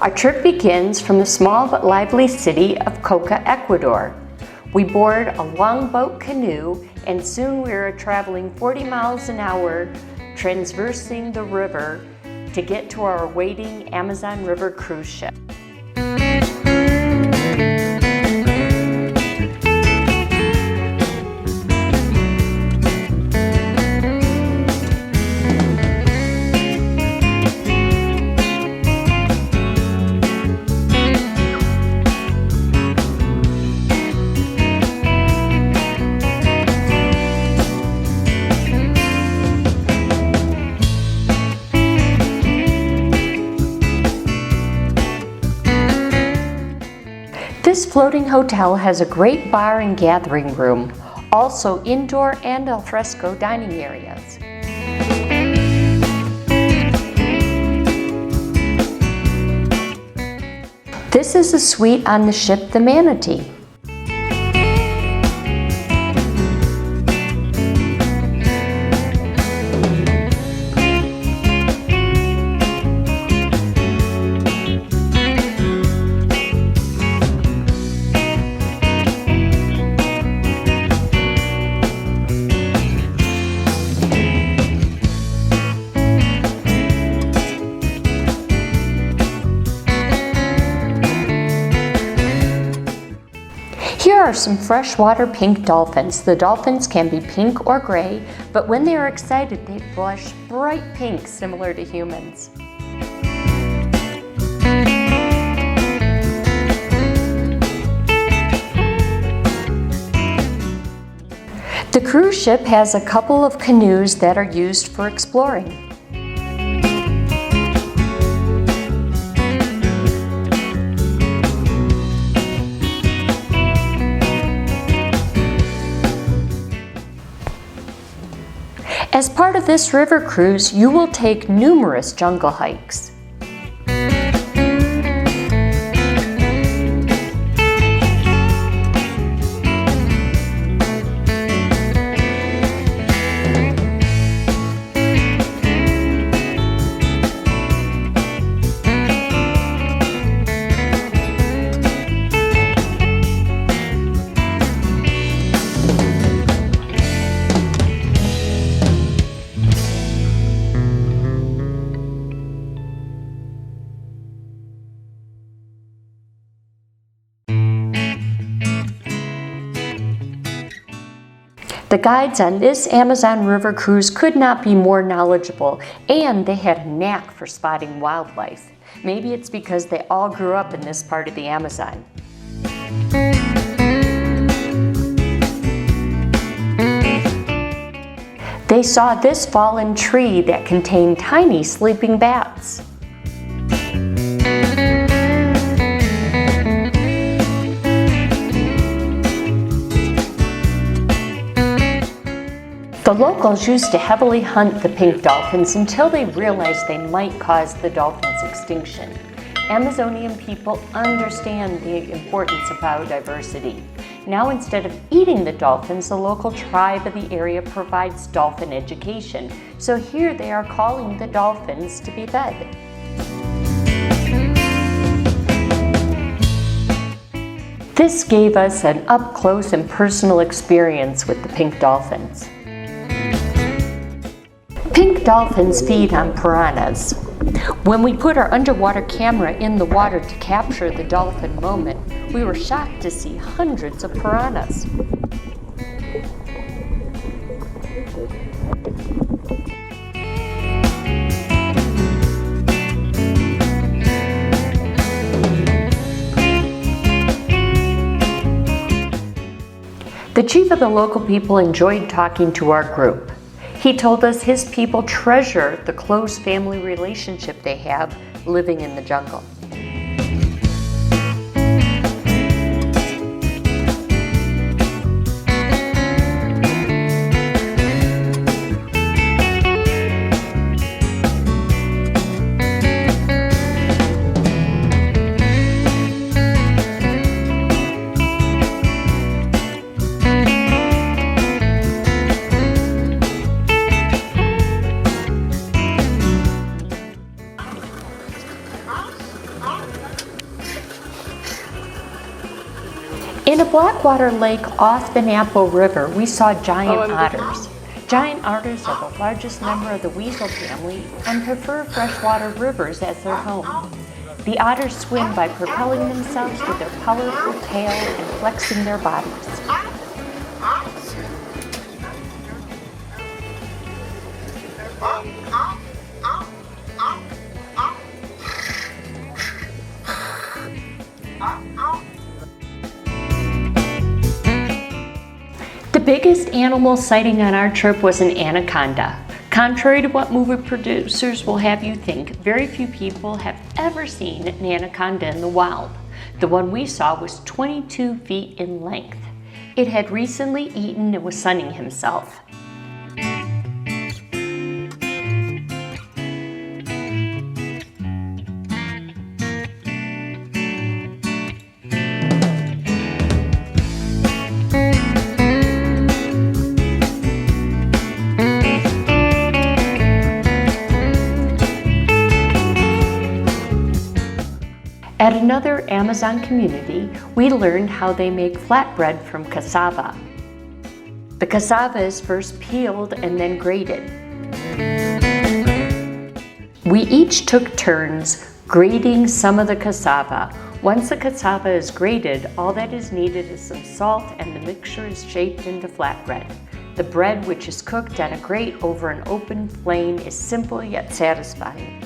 Our trip begins from the small but lively city of Coca, Ecuador. We board a longboat canoe and soon we are traveling 40 miles an hour, traversing the river to get to our awaiting Amazon River cruise ship. This floating hotel has a great bar and gathering room, also indoor and al fresco dining areas. This is a suite on the ship the Manatee. Here are some freshwater pink dolphins. The dolphins can be pink or gray, but when they are excited, they blush bright pink, similar to humans. The cruise ship has a couple of canoes that are used for exploring. As part of this river cruise, you will take numerous jungle hikes. The guides on this Amazon River cruise could not be more knowledgeable, and they had a knack for spotting wildlife. Maybe it's because they all grew up in this part of the Amazon. They saw this fallen tree that contained tiny sleeping bats. The locals used to heavily hunt the pink dolphins until they realized they might cause the dolphins' extinction. Amazonian people understand the importance of biodiversity. Now, instead of eating the dolphins, the local tribe of the area provides dolphin education. So here they are calling the dolphins to be fed. This gave us an up-close and personal experience with the pink dolphins. Pink dolphins feed on piranhas. When we put our underwater camera in the water to capture the dolphin moment, we were shocked to see hundreds of piranhas. The chief of the local people enjoyed talking to our group. He told us his people treasure the close family relationship they have living in the jungle. Blackwater Lake off the Napo River, we saw giant otters. Giant otters are the largest member of the weasel family and prefer freshwater rivers as their home. The otters swim by propelling themselves with their powerful tail and flexing their bodies. The biggest animal sighting on our trip was an anaconda. Contrary to what movie producers will have you think, very few people have ever seen an anaconda in the wild. The one we saw was 22 feet in length. It had recently eaten and was sunning himself. At another Amazon community, we learned how they make flatbread from cassava. The cassava is first peeled and then grated. We each took turns grating some of the cassava. Once the cassava is grated, all that is needed is some salt and the mixture is shaped into flatbread. The bread, which is cooked on a grate over an open flame, is simple yet satisfying.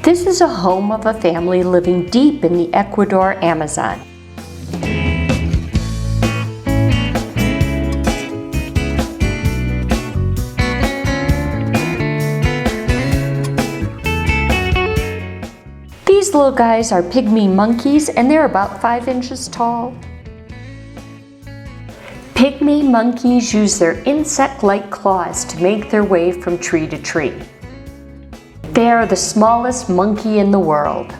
This is a home of a family living deep in the Ecuador Amazon. These little guys are pygmy monkeys and they're about 5 inches tall. Pygmy monkeys use their insect-like claws to make their way from tree to tree. They are the smallest monkey in the world.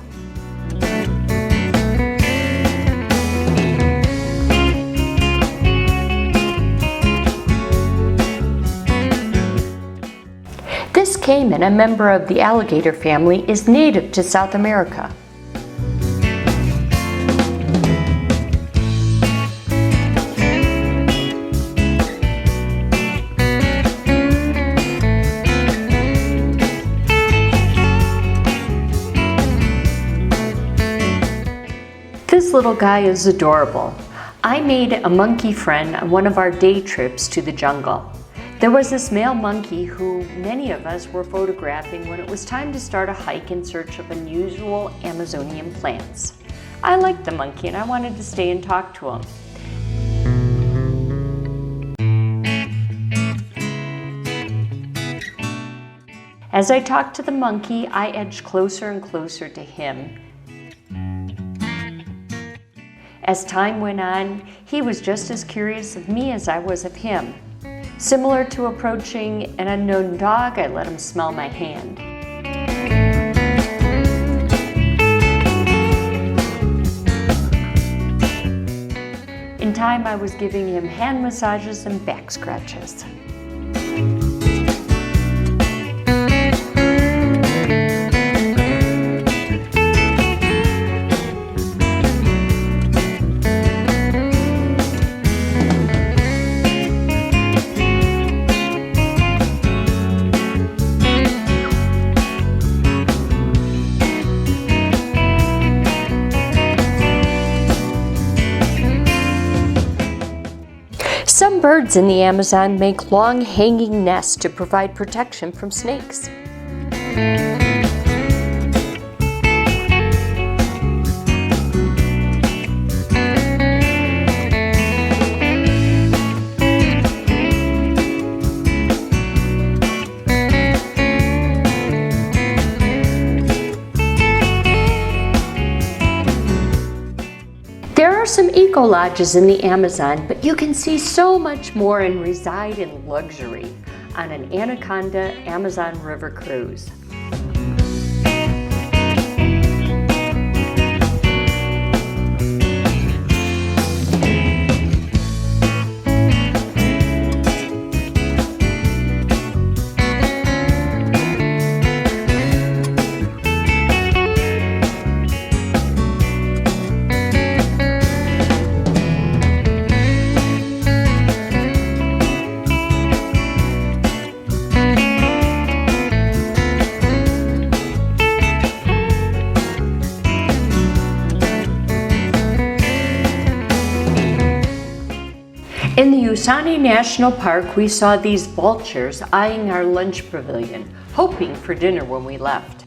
This caiman, a member of the alligator family, is native to South America. This little guy is adorable. I made a monkey friend on one of our day trips to the jungle. There was this male monkey who many of us were photographing when it was time to start a hike in search of unusual Amazonian plants. I liked the monkey and I wanted to stay and talk to him. As I talked to the monkey, I edged closer and closer to him. As time went on, he was just as curious of me as I was of him. Similar to approaching an unknown dog, I let him smell my hand. In time, I was giving him hand massages and back scratches. Some birds in the Amazon make long hanging nests to provide protection from snakes. some eco-lodges in the Amazon, but you can see so much more and reside in luxury on an Anaconda Amazon River cruise. In the Usani National Park, we saw these vultures eyeing our lunch pavilion, hoping for dinner when we left.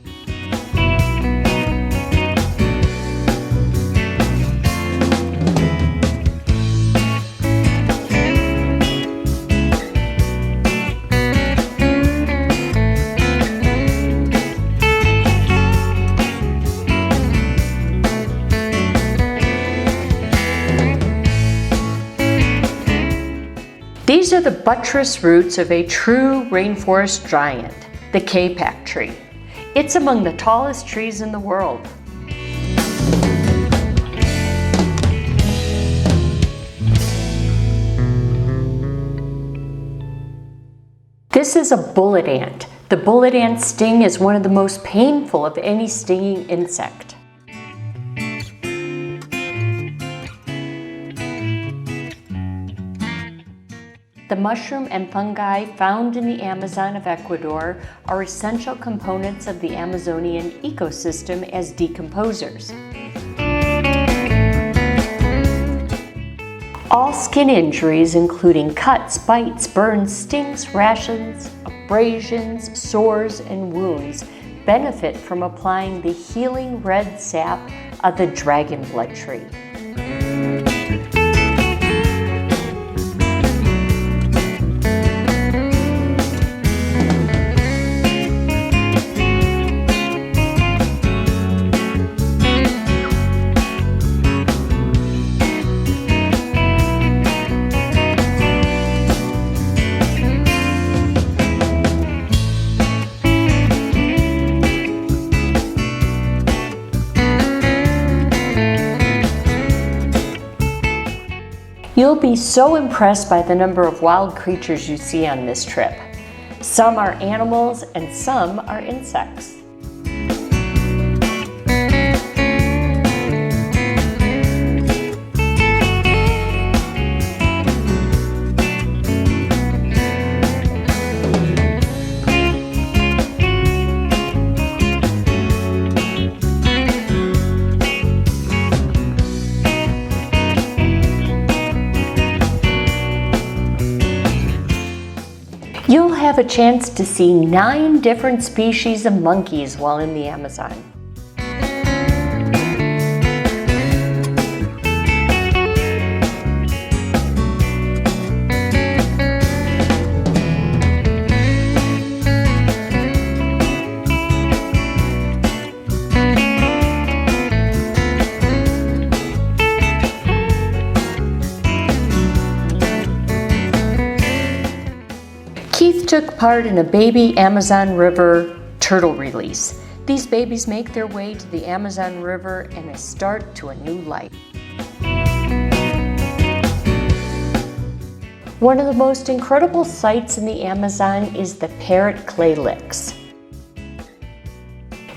These are the buttress roots of a true rainforest giant, the K-Pac tree. It's among the tallest trees in the world. This is a bullet ant. The bullet ant sting is one of the most painful of any stinging insect. The mushroom and fungi found in the Amazon of Ecuador are essential components of the Amazonian ecosystem as decomposers. All skin injuries, including cuts, bites, burns, stings, rashes, abrasions, sores, and wounds, benefit from applying the healing red sap of the dragon blood tree. You'll be so impressed by the number of wild creatures you see on this trip. Some are animals and some are insects. You'll have a chance to see 9 different species of monkeys while in the Amazon. Keith took part in a baby Amazon River turtle release. These babies make their way to the Amazon River and a start to a new life. One of the most incredible sights in the Amazon is the parrot clay licks.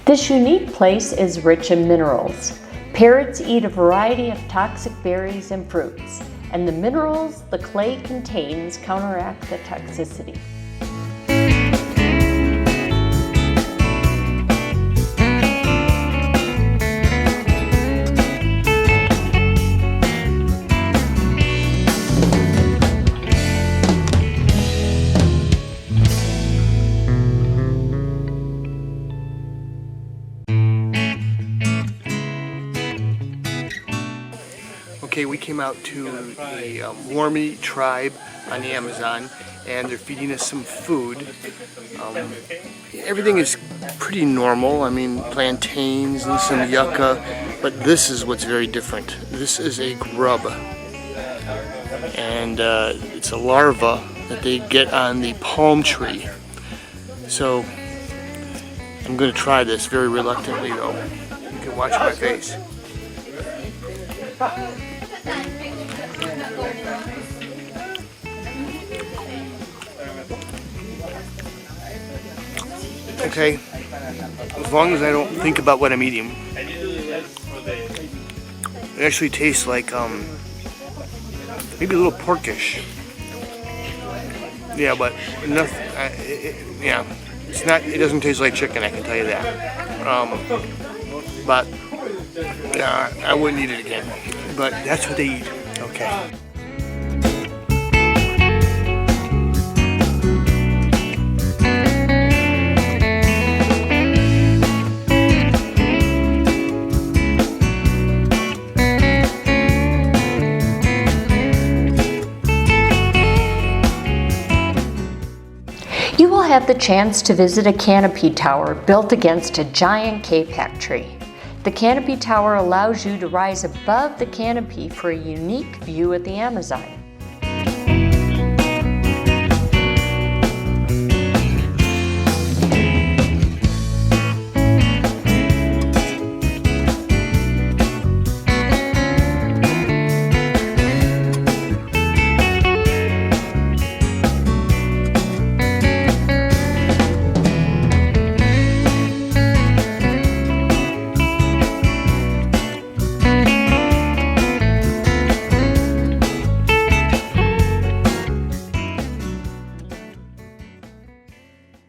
This unique place is rich in minerals. Parrots eat a variety of toxic berries and fruits, and the minerals the clay contains counteract the toxicity. Okay, we came out to a Warmy tribe on the Amazon, and they're feeding us some food. Everything is pretty normal. I mean, plantains and some yucca, But this is what's very different. This is a grub. And it's a larva that they get on the palm tree. So I'm going to try this very reluctantly though. You can watch my face. Okay, as long as I don't think about what I'm eating, it actually tastes like maybe a little porkish. Yeah, but enough. Yeah, it's not. It doesn't taste like chicken. I can tell you that. But yeah, I wouldn't eat it again. But that's what they eat. Okay. You will have the chance to visit a canopy tower built against a giant kapok tree. The canopy tower allows you to rise above the canopy for a unique view of the Amazon.